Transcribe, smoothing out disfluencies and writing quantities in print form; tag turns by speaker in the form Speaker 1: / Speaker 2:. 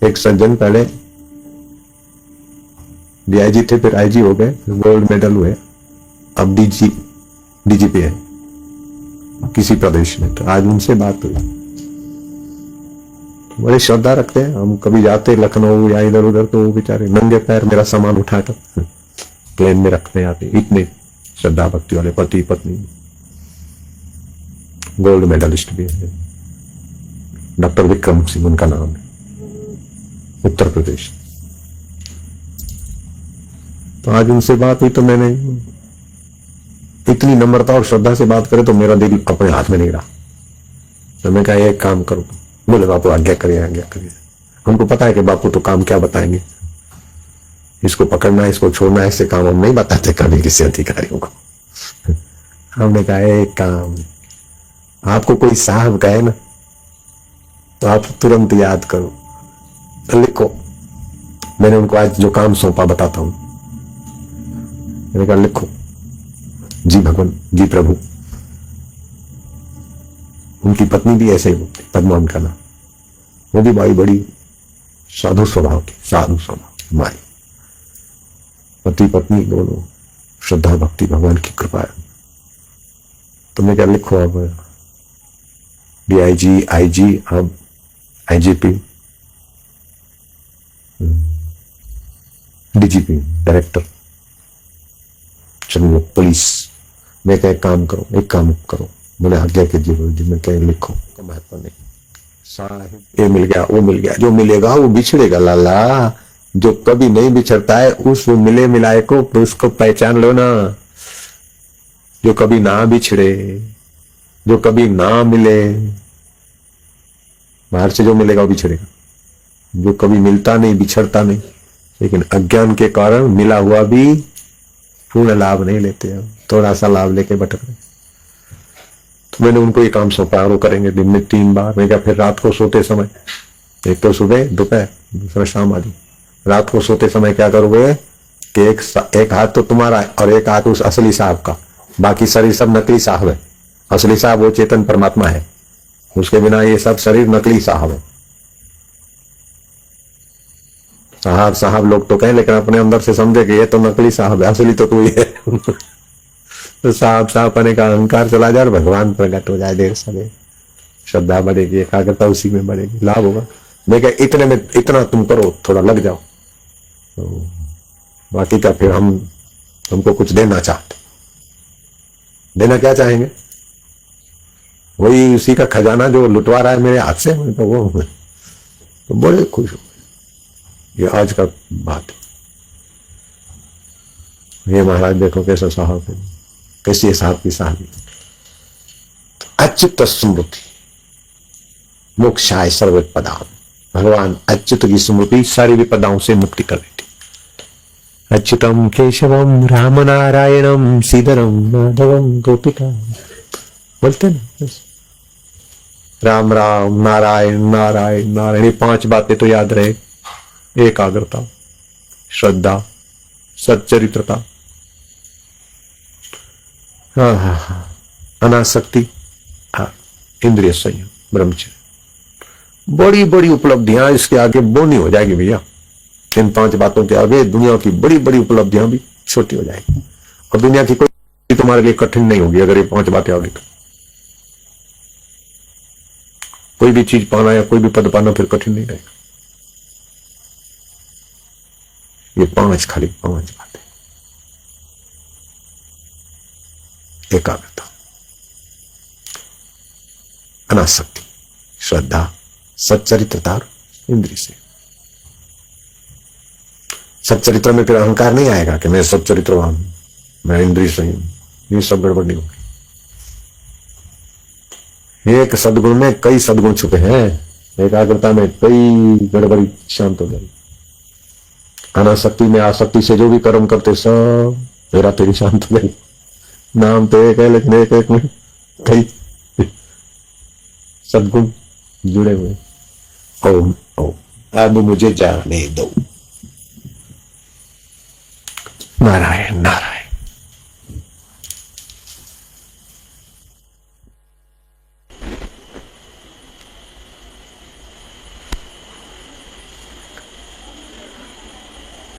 Speaker 1: एक सज्जन पहले डीआईजी थे, फिर आईजी हो गए, गोल्ड मेडल हुए, अब डीजीपी है किसी प्रदेश में। तो आज उनसे बात हुई, बड़े श्रद्धा रखते हैं। हम कभी जाते लखनऊ या इधर उधर तो वो बेचारे नंगे पैर मेरा सामान उठाकर प्लेन में रखते आते, इतने श्रद्धा भक्ति वाले पति पत्नी। गोल्ड मेडलिस्ट भी है, डॉक्टर विक्रम सिंह उनका नाम है, उत्तर प्रदेश। तो आज उनसे बात हुई तो मैंने इतनी नम्रता और श्रद्धा से बात करे तो मेरा दिल अपने हाथ में नहीं रहा। तो मैं कहा एक काम करो। बोले बापू आज्ञा करिए आज्ञा करिए। उनको पता है कि बापू तो काम क्या बताएंगे, इसको पकड़ना है इसको छोड़ना है, ऐसे काम हम नहीं बताते कभी किसी अधिकारियों को। हमने कहा एक काम, आपको कोई साहब कहे ना तो आप तुरंत याद करो, तो लिखो। मैंने उनको आज जो काम सौंपा बताता हूं। मैंने कहा लिखो, जी भगवान जी प्रभु। उनकी पत्नी भी ऐसे ही बोलती, पद्मा उनका नाम, वो भी बड़ी साधु स्वभाव की, साधु स्वभाव माई। पति पत्नी दोनों श्रद्धा भक्ति, भगवान की कृपा है। तो मैं क्या लिखो, अब डीआईजी आईजी, अब आईजीपी, डीजीपी डायरेक्टर, चलो पुलिस। मैं क्या एक काम करो। मैंने आज्ञा कीजिए गुरु जी। मैं क्या लिखो, महत्व नहीं, साहिब ये मिल गया वो मिल गया, जो मिलेगा वो बिछड़ेगा लाला। जो कभी नहीं बिछड़ता है उस मिले मिलाए को उसको पहचान लो ना। जो कभी ना बिछड़े, जो कभी ना मिले, बाहर से जो मिलेगा वो बिछड़ेगा। जो कभी मिलता नहीं, बिछड़ता नहीं, लेकिन अज्ञान के कारण मिला हुआ भी पूर्ण लाभ नहीं लेते हैं, थोड़ा सा लाभ लेके भटक रहे। तो मैंने उनको ये काम सौंपा, वो करेंगे दिन में 3 बार। मैं क्या फिर रात को सोते समय, एक तो सुबह दोपहर दूसरा शाम आदि, रात को सोते समय क्या करोगे कि एक हाथ तो तुम्हारा और एक हाथ उस असली साहब का, बाकी शरीर सब नकली साहब है। असली साहब वो चेतन परमात्मा है, उसके बिना ये सब शरीर नकली साहब है। साहब लोग तो कहें, लेकिन अपने अंदर से समझे कि ये तो नकली साहब है, असली तो तू ही है। तो साहब पने का अहंकार चला जाए और भगवान प्रकट हो जाए देर सवेर, श्रद्धा बढ़ेगी, एकाग्रता उसी में बढ़ेगी, लाभ होगा। मैं क्या इतने में इतना तुम करो, थोड़ा लग जाओ, तो बाकी का फिर हम तुमको कुछ देना चाहते। देना क्या चाहेंगे? वही उसी का खजाना जो लुटवा रहा है मेरे हाथ से, तो वो तो बड़े खुश हो। ये आज का बात है। ये महाराज देखो कैसा साहब है, कैसी है साहब की साहबी। अच्युत स्मृति मोक्षाय सर्व विपदाम। भगवान अच्युत की स्मृति सारी विपदाओं से मुक्ति कर देती। अच्युतम केशवम राम नारायणम सीधरम माधवम गोपिका, बोलते ना राम राम नारायण नारायण नारायण। ये 5 बातें तो याद रहे, एकाग्रता, श्रद्धा, सच्चरित्रता, अनासक्ति, इंद्रिय संयम, ब्रह्मचर्य। बड़ी बड़ी उपलब्धियां इसके आगे बोनी हो जाएगी भैया। इन 5 बातों के आगे दुनिया की बड़ी बड़ी उपलब्धियां भी छोटी हो जाएगी, और दुनिया की कोई तुम्हारे लिए कठिन नहीं होगी अगर ये 5 बातें आ गई तो। कोई भी चीज पाना या कोई भी पद पाना फिर कठिन नहीं रहेगा। ये 5 खाली 5 बातें, एकाग्रता, अनासक्ति, श्रद्धा, सच्चरित्रता, इंद्रिय से। सच्चरित्र में फिर अहंकार नहीं आएगा कि मैं सच्चरित्रवान हूं, मैं इंद्रिय संयम, ये सब गड़बड़ नहीं होगी। एक सदगुण में कई सदगुण छुपे हैं, एकाग्रता में कई गड़बड़ी शांत हो जाएगी। अनासक्ति में आसक्ति से जो भी कर्म करते सब तेरा तेरी शांत हो गई। नाम तो एक है लेकिन एक में कई सदगुण जुड़े हुए। ओम ओम अब मुझे जाने दो। नारायण नारायण।